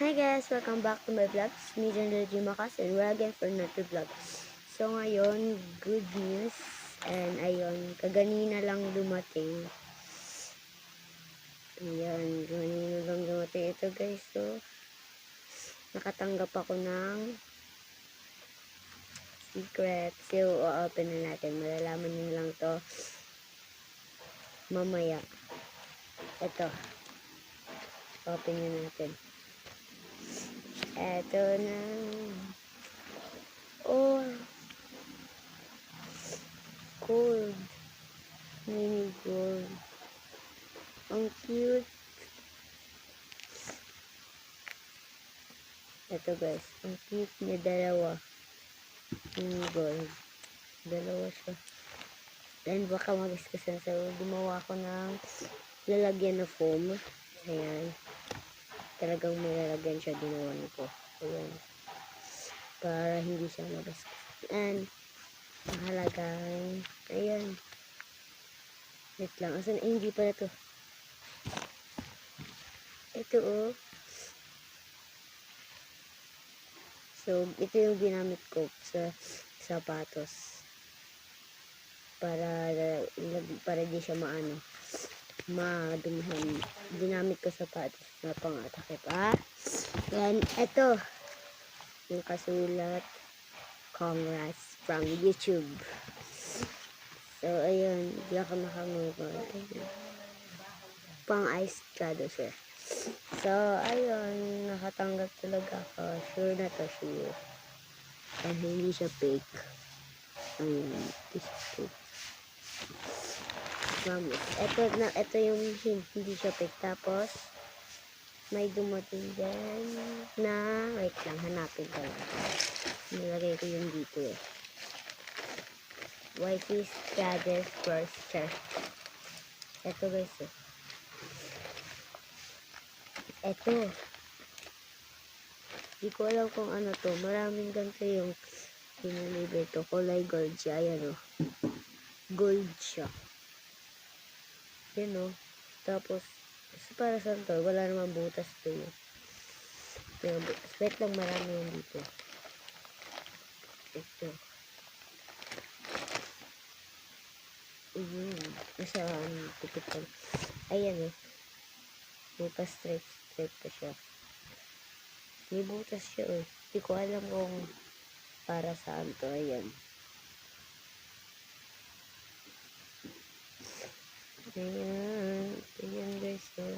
Hi guys! Welcome back to my vlogs. Me, John Reggie Macas, and we're again for another vlog. So ngayon, good news. And ayun, kaganina lang dumating. Ayan, kaganina lang dumating ito guys. So, nakatanggap ako ng secret. So, o-open na natin. Malalaman nyo lang to mamaya. Ito. Open nyo natin. Ito na. Oh, gold. Mini gold. Ang cute. Ito guys, ang cute niya, dalawa. Mini gold. Dalawa siya. Then baka magasgasan. So, gumawa ko ng lalagyan na foam. Ayan. Talagang may lalagyan siya, ginawan ko. Ayan. Para hindi siya magasgasan. And, nakalagay. Ayan. Wait lang. Asan? Hindi pala to. Ito oh. So, ito yung ginamit ko sa sapatos. Para di siya madumihan. Ginamit ko sapatos na pang-atake pa. Then, ito. Yung kasulat. Congrats from YouTube. So, ayun. Di ako nakamove. Pang-ice shadow siya. So, ayun. Nakatanggap talaga ako. Sure na to, sure. And hindi siya fake. Ayun. This fake. Promise. Ito yung hindi siya fake. Tapos, may dumating dyan na, wait lang, hanapin ko lang. Nilagay ko yung dito eh. Whitey Stratus Firster. Ito guys eh. Ito. Di ko alam kung ano to. Maraming ganito yung pinalibre to. Kulay gold siya. Ayan o. Gold siya. Yan o. Tapos, para saan to? Wala naman butas to yun. Wait lang, marami yan dito. Ito. Nasaan? Tipitan. Ayan eh. May pa-straight pa siya. May butas siya eh. Di ko alam kung para saan to. Ayan. Ayan. Ayan guys eh.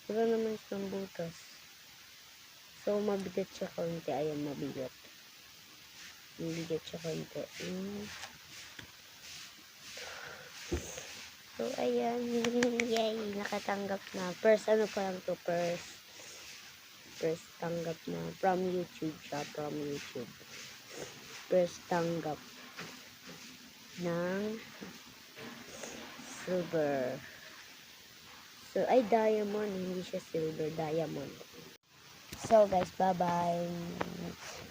Wala naman siyang butas. So, mabigat siya konti. Ayan, mabigat. Mabigat siya konti. So, ayan. Yay! Nakatanggap na. First, ano pa lang to? First tanggap na. From YouTube siya. From YouTube. First tanggap ng silver. So, ay diamond. Hindi siya silver. Diamond. So, guys, bye-bye.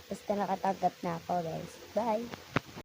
Basta nakatanggap na ako, guys. Bye!